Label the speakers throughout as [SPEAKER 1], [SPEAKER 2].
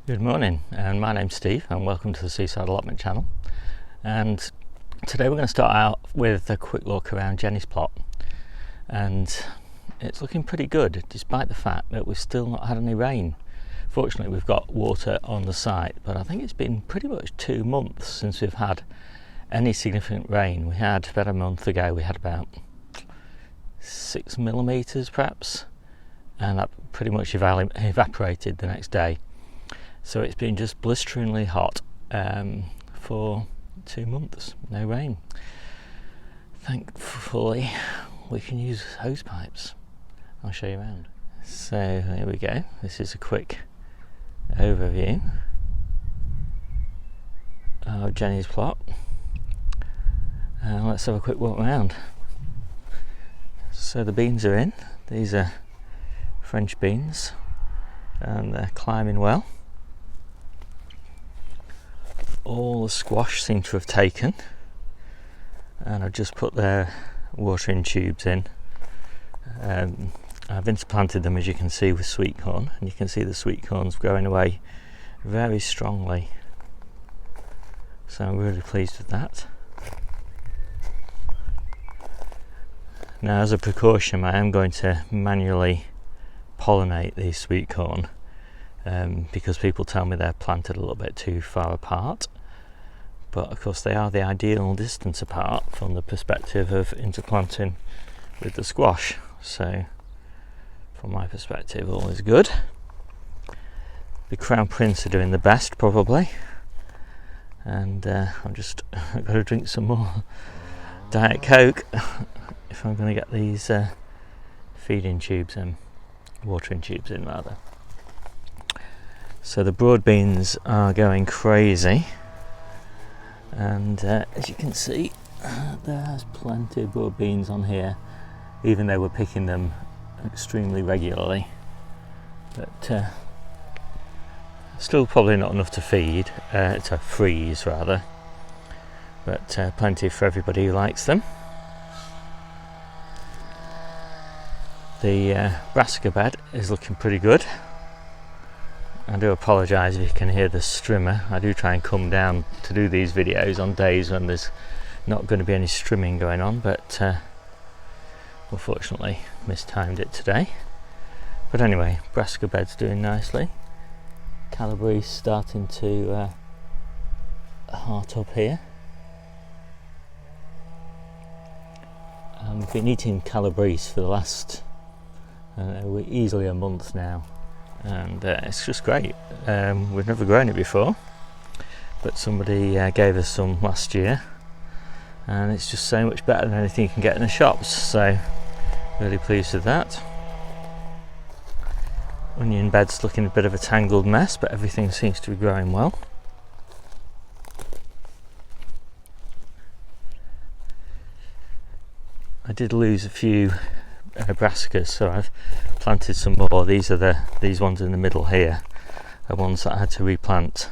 [SPEAKER 1] Good morning, and my name's Steve and welcome to the Seaside Allotment channel. And today we're going to start out with a quick look around Jenny's plot, and it's looking pretty good despite the fact that we've still not had any rain. Fortunately, we've got water on the site, but I think it's been pretty much 2 months since we've had any significant rain. We had about a month ago, we had about 6 millimeters perhaps, and that pretty much evaporated the next day. So it's been just blisteringly hot for 2 months, no rain. Thankfully, we can use hose pipes. I'll show you around. So here we go. This is a quick overview of Jenny's plot. Let's have a quick walk around. So the beans are in. These are French beans, and they're climbing well. All the squash seem to have taken, and I've just put their watering tubes in. I've interplanted them, as you can see, with sweet corn, and you can see the sweet corn's growing away very strongly, so I'm really pleased with that. Now, as a precaution, I am going to manually pollinate these sweet corn because people tell me they're planted a little bit too far apart. But of course they are the ideal distance apart from the perspective of interplanting with the squash. So from my perspective, all is good. The Crown Prince are doing the best probably. And I've got to drink some more Diet Coke if I'm going to get these feeding tubes in, watering tubes in rather. So the broad beans are going crazy. And as you can see, there's plenty of broad beans on here, even though we're picking them extremely regularly. But still probably not enough to feed, to freeze rather, but plenty for everybody who likes them. The brassica bed is looking pretty good. I do apologise if you can hear the strimmer. I do try and come down to do these videos on days when there's not going to be any strimming going on, but unfortunately mistimed it today. But anyway, brassica bed's doing nicely. Calabrese starting to heart up here. We've been eating Calabrese for the last easily a month now. And it's just great. We've never grown it before, but somebody gave us some last year, and it's just so much better than anything you can get in the shops, so really pleased with that. Onion bed's looking a bit of a tangled mess, but everything seems to be growing well. I did lose a few brassicas, so I've planted some more. These ones in the middle here are ones that I had to replant.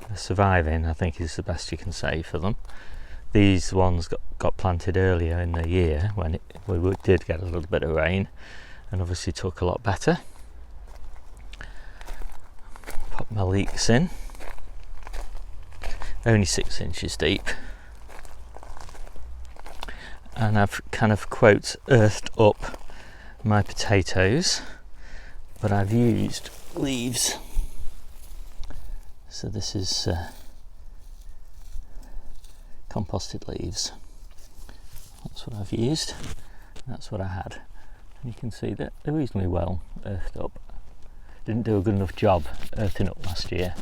[SPEAKER 1] They're surviving, I think, is the best you can say for them. These ones got planted earlier in the year when we did get a little bit of rain, and obviously took a lot better. Pop my leeks in, only 6 inches deep. And I've kind of quote earthed up my potatoes, but I've used leaves. So this is composted leaves. That's what I've used. That's what I had. And you can see that they're reasonably well earthed up. Didn't do a good enough job earthing up last year.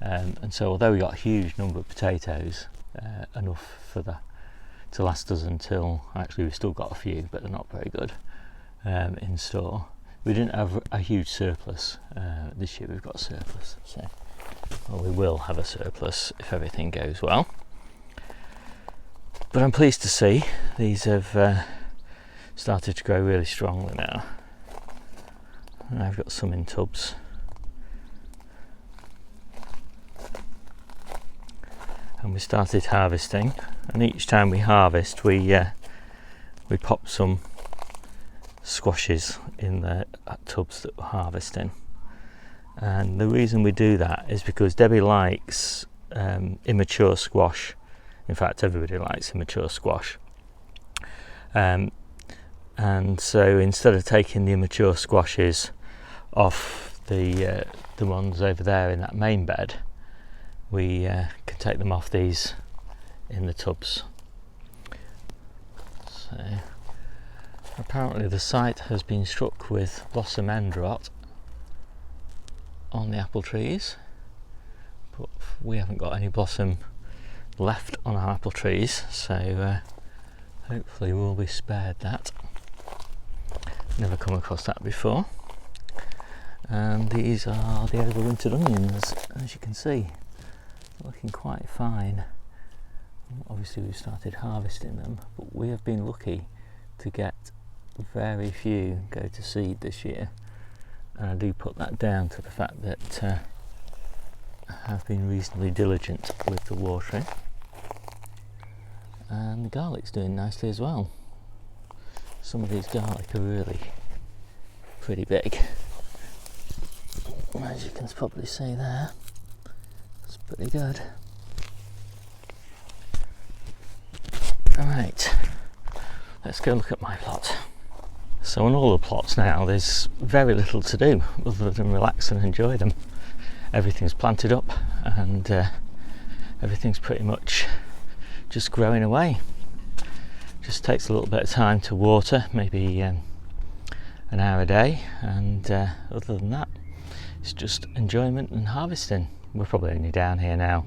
[SPEAKER 1] And so although we got a huge number of potatoes, enough for to last us until, actually we've still got a few, but they're not very good in store. We didn't have a huge surplus. This year we've got a surplus, so we will have a surplus if everything goes well. But I'm pleased to see these have started to grow really strongly now. And I've got some in tubs. And we started harvesting, and each time we harvest we pop some squashes in the tubs that we're harvesting, And the reason we do that is because Debbie likes immature squash. In fact, everybody likes immature squash. And so instead of taking the immature squashes off the ones over there in that main bed, we can take them off these in the tubs. So apparently the site has been struck with blossom end rot on the apple trees, but we haven't got any blossom left on our apple trees, so hopefully we'll be spared that. Never come across that before. And these are the overwintered onions, as you can see, looking quite fine. Obviously we've started harvesting them, but we have been lucky to get very few go to seed this year, and I do put that down to the fact that I have been reasonably diligent with the watering. And the garlic's doing nicely as well. Some of these garlic are really pretty big, as you can probably see there. It's pretty good. Alright, let's go look at my plot. So on all the plots now, there's very little to do other than relax and enjoy them. Everything's planted up and everything's pretty much just growing away. Just takes a little bit of time to water, maybe an hour a day, and other than that it's just enjoyment and harvesting. We're probably only down here now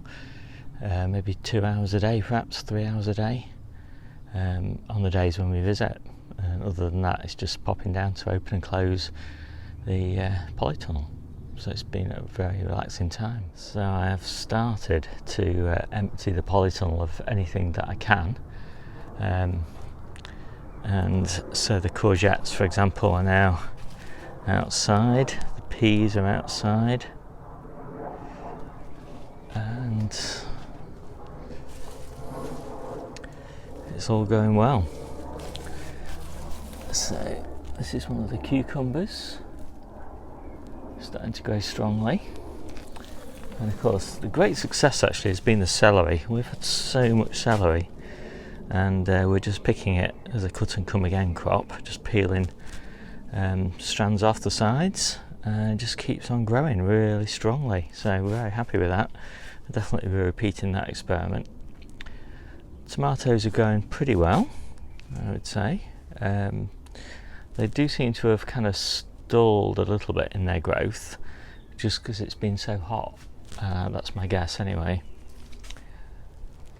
[SPEAKER 1] maybe 2 hours a day, perhaps 3 hours a day on the days when we visit, and other than that it's just popping down to open and close the Polytunnel. So it's been a very relaxing time. So I have started to empty the Polytunnel of anything that I can, and so the courgettes, for example, are now outside, the peas are outside, and it's all going well. So this is one of the cucumbers, starting to grow strongly. And of course the great success actually has been the celery. We've had so much celery, and we're just picking it as a cut and come again crop, just peeling strands off the sides, and it just keeps on growing really strongly. So we're very happy with that. I'll definitely be repeating that experiment. Tomatoes are going pretty well, I would say. They do seem to have kind of stalled a little bit in their growth, just because it's been so hot. That's my guess anyway.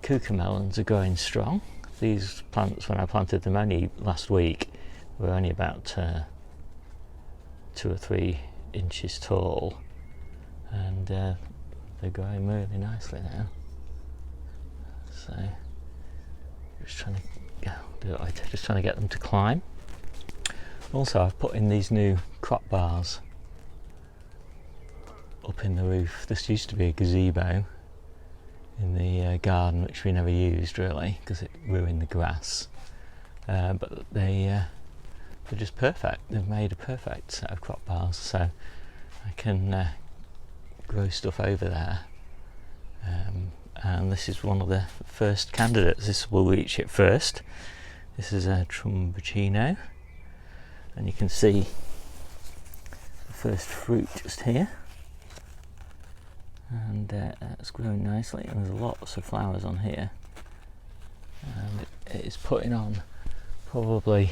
[SPEAKER 1] Cucamelons are going strong. These plants, when I planted them only last week, were only about 2 or 3 inches tall, and they're growing really nicely now. So just trying to get them to climb. Also, I've put in these new crop bars up in the roof. This used to be a gazebo in the garden, which we never used really because it ruined the grass, but they're just perfect. They've made a perfect set of crop bars, so I can grow stuff over there, and this is one of the first candidates. This will reach it first. This is a Trumbuccino, and you can see the first fruit just here, and it's growing nicely, and there's lots of flowers on here, and it is putting on probably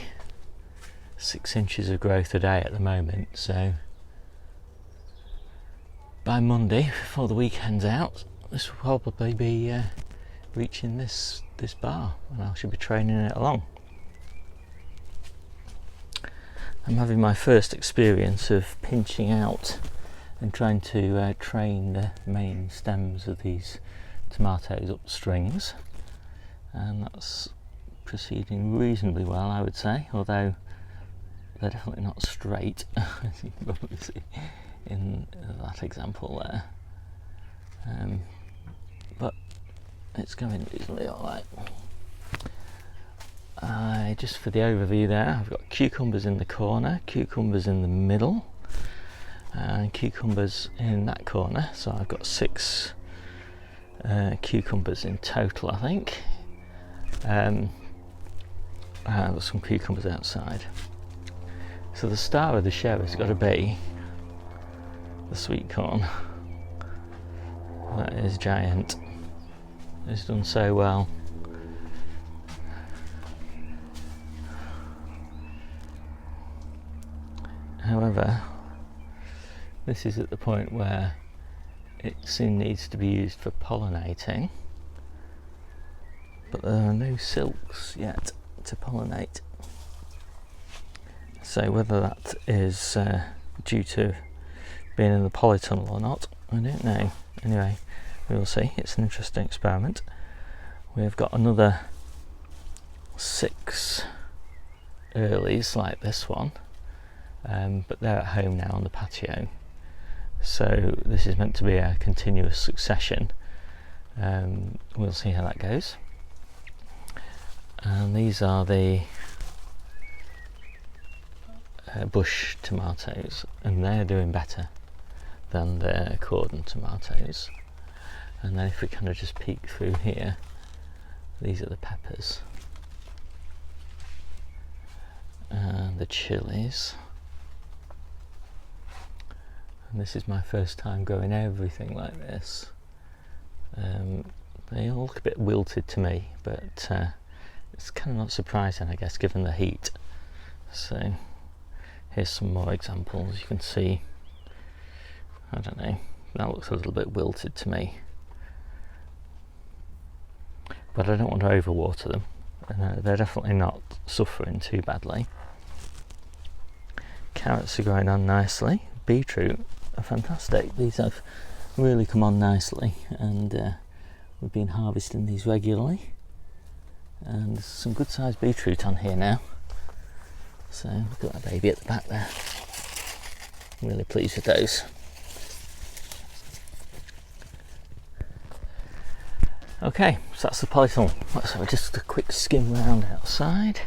[SPEAKER 1] 6 inches of growth a day at the moment. So by Monday, before the weekend's out, this will probably be reaching this bar, and I should be training it along. I'm having my first experience of pinching out and trying to train the main stems of these tomatoes up strings, and that's proceeding reasonably well, I would say, although they're definitely not straight, as you can probably see in that example there, but it's going reasonably alright. Just for the overview there, I've got cucumbers in the corner, cucumbers in the middle, and cucumbers in that corner, so I've got 6 cucumbers in total, I think. I've got some cucumbers outside. So the star of the show has got to be the sweet corn. That is giant. It's done so well. However, this is at the point where it soon needs to be used for pollinating, but there are no silks yet to pollinate. So whether that is due to being in the polytunnel or not, I don't know. Anyway, we will see. It's an interesting experiment. We've got another 6 earlies like this one, but they're at home now on the patio. So this is meant to be a continuous succession. We'll see how that goes. And these are the bush tomatoes, and they're doing better than the cordon tomatoes. And then if we kind of just peek through here, these are the peppers and the chilies. And this is my first time growing everything like this. They all look a bit wilted to me, but it's kind of not surprising, I guess, given the heat. So here's some more examples. You can see, I don't know, that looks a little bit wilted to me, but I don't want to overwater them. They're definitely not suffering too badly. Carrots are going on nicely. Beetroot are fantastic. These have really come on nicely, and we've been harvesting these regularly, and there's some good sized beetroot on here now. So look at that baby at the back there. I'm really pleased with those. Okay, so that's the polytunnel. Let's have just a quick skim round outside.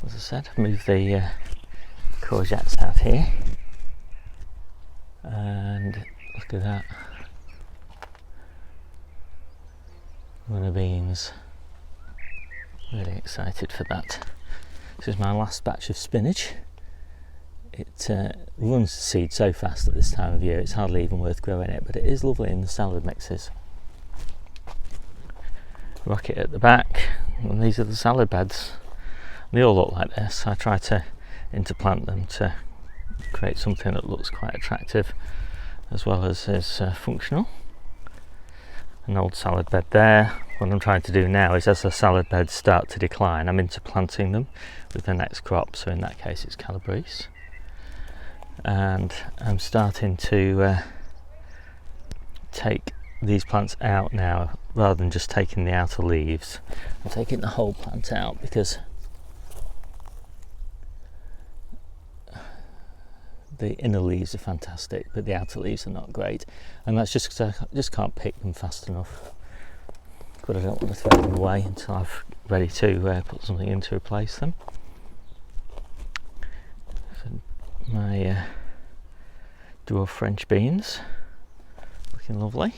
[SPEAKER 1] As I said, move the courgettes out here, and look at that. Runner beans. Really excited for that. This is my last batch of spinach. It runs the seed so fast at this time of year, it's hardly even worth growing it, but it is lovely in the salad mixes. Rocket at the back, and these are the salad beds. They all look like this. I try to interplant them to create something that looks quite attractive as well as is functional. An old salad bed there. What I'm trying to do now is, as the salad beds start to decline, I'm interplanting them with the next crop, so in that case it's calabrese. And I'm starting to take these plants out now, rather than just taking the outer leaves. I'm taking the whole plant out because the inner leaves are fantastic, but the outer leaves are not great, and that's just because I just can't pick them fast enough. But I don't want to throw them away until I'm ready to put something in to replace them. So my dwarf French beans, looking lovely.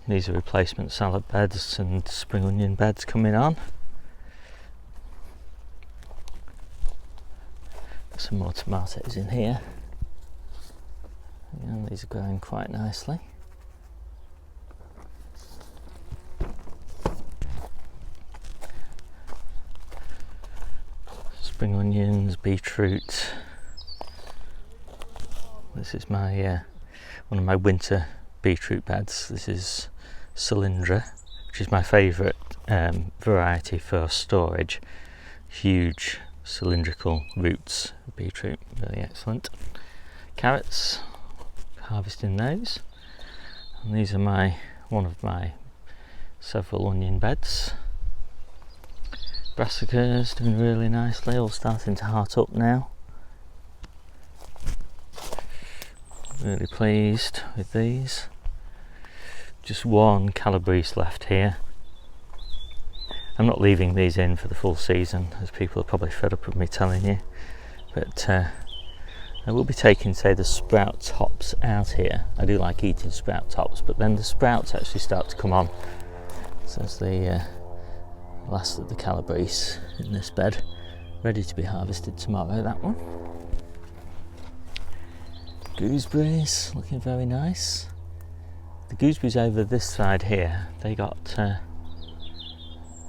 [SPEAKER 1] These are replacement salad beds and spring onion beds coming on. Some more tomatoes in here, and these are growing quite nicely. Spring onions, beetroot. This is my one of my winter beetroot beds. This is Cylindra, which is my favourite variety for storage. Huge cylindrical roots of beetroot, really excellent. Carrots, harvesting those, and these are one of my several onion beds. Brassicas doing really nicely, all starting to heart up now. Really pleased with these. Just one calabrese left here. I'm not leaving these in for the full season, as people are probably fed up with me telling you, but I will be taking, say, the sprout tops out here. I do like eating sprout tops, but then the sprouts actually start to come on. So there's the last of the calabrese in this bed, ready to be harvested tomorrow, that one. Gooseberries, looking very nice. The gooseberries over this side here, they got a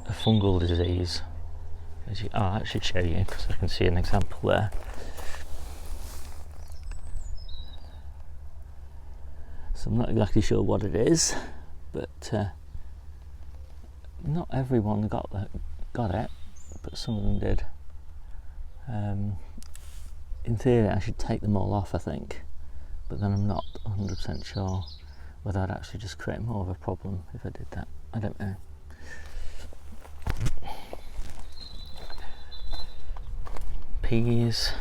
[SPEAKER 1] fungal disease. I should show you because I can see an example there. So I'm not exactly sure what it is, but not everyone got it, but some of them did. In theory I should take them all off, I think, but then I'm not 100% sure whether I'd actually just create more of a problem if I did that. I don't know. Peas.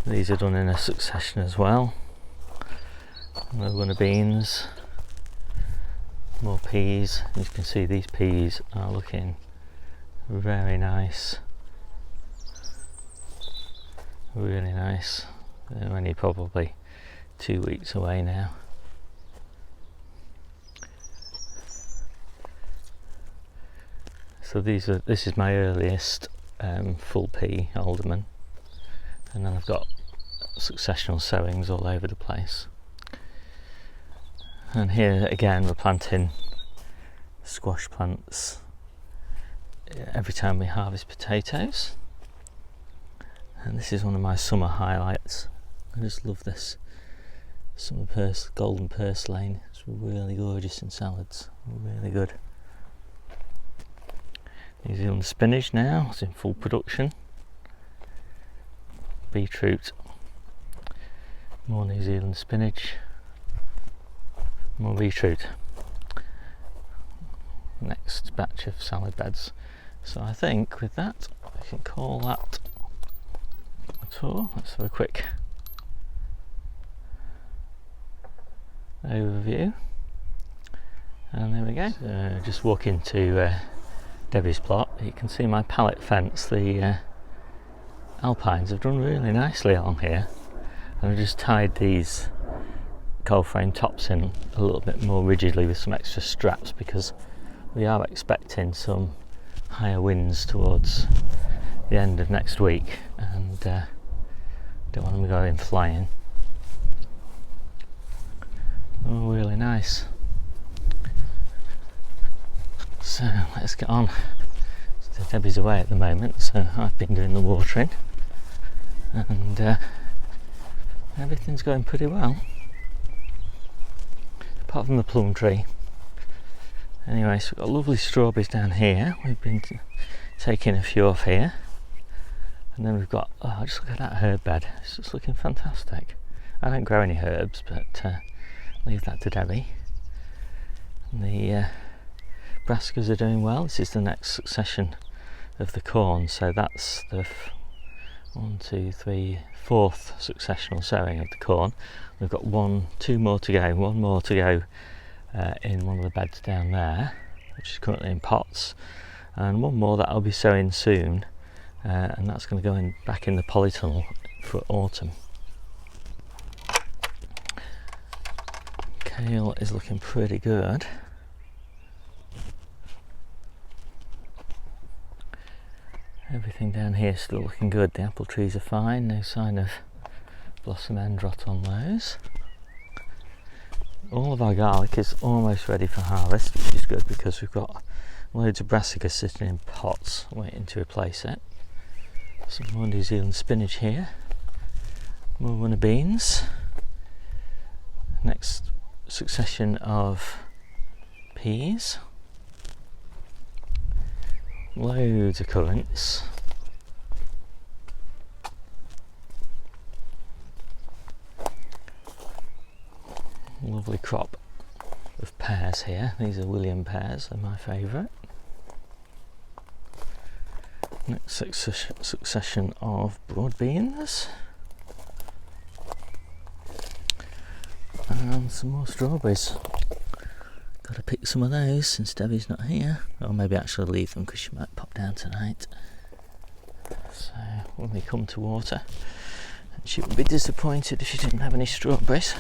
[SPEAKER 1] These are done in a succession as well. Another one of beans. More peas. As you can see, these peas are looking very nice. Really nice. They're only probably 2 weeks away now. So this is my earliest full pea alderman, and then I've got successional sowings all over the place. And here again we're planting squash plants every time we harvest potatoes, and this is one of my summer highlights. I just love this summer golden purslane. It's really gorgeous in salads, really good. New Zealand spinach now, it's in full production. Beetroot, more New Zealand spinach, more beetroot. Next batch of salad beds. So I think with that we can call that a tour. Let's have a quick overview, and there we go. Just walk into Debbie's plot. You can see my pallet fence. The alpines have done really nicely along here, and I just tied these cold frame tops in a little bit more rigidly with some extra straps, because we are expecting some higher winds towards the end of next week, and don't want them going flying. Oh, really nice. So let's get on. So Debbie's away at the moment, so I've been doing the watering, and everything's going pretty well, apart from the plum tree. Anyway, so we've got lovely strawberries down here. We've been taking a few off here, and then we've got, oh, just look at that herb bed. It's just looking fantastic. I don't grow any herbs, but leave that to Debbie. And the brassicas are doing well. This is the next succession of the corn, so that's the 4th successional sowing of the corn. We've got 2 more to go, one more to go in one of the beds down there, which is currently in pots, and one more that I'll be sowing soon, and that's going to go back in the polytunnel for autumn. Kale is looking pretty good. Everything down here is still looking good. The apple trees are fine, no sign of blossom end rot on those. All of our garlic is almost ready for harvest, which is good because we've got loads of brassicas sitting in pots waiting to replace it. Some more New Zealand spinach here, more runner beans. Next succession of peas. Loads of currants. Lovely crop of pears here. These are William pears, they're my favourite. Next succession of broad beans. And some more strawberries. Got to pick some of those since Debbie's not here. Or maybe actually leave them because she might pop down tonight. So when we come to water, And she would be disappointed if she didn't have any strawberries.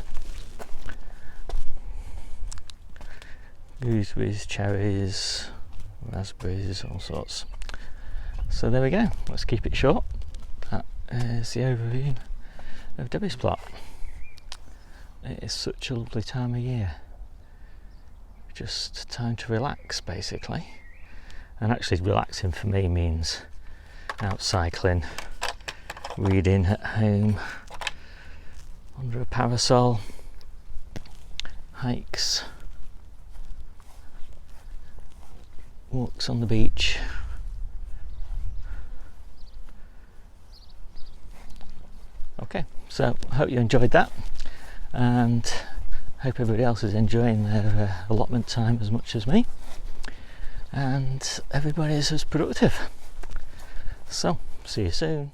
[SPEAKER 1] Gooseberries, cherries, raspberries, all sorts. So there we go, let's keep it short. That is the overview of Debbie's plot. It is such a lovely time of year. Just time to relax, basically. And actually relaxing for me means out cycling, reading at home, under a parasol, hikes, walks on the beach. Okay, so I hope you enjoyed that, and hope everybody else is enjoying their allotment time as much as me, and everybody is as productive. So, see you soon.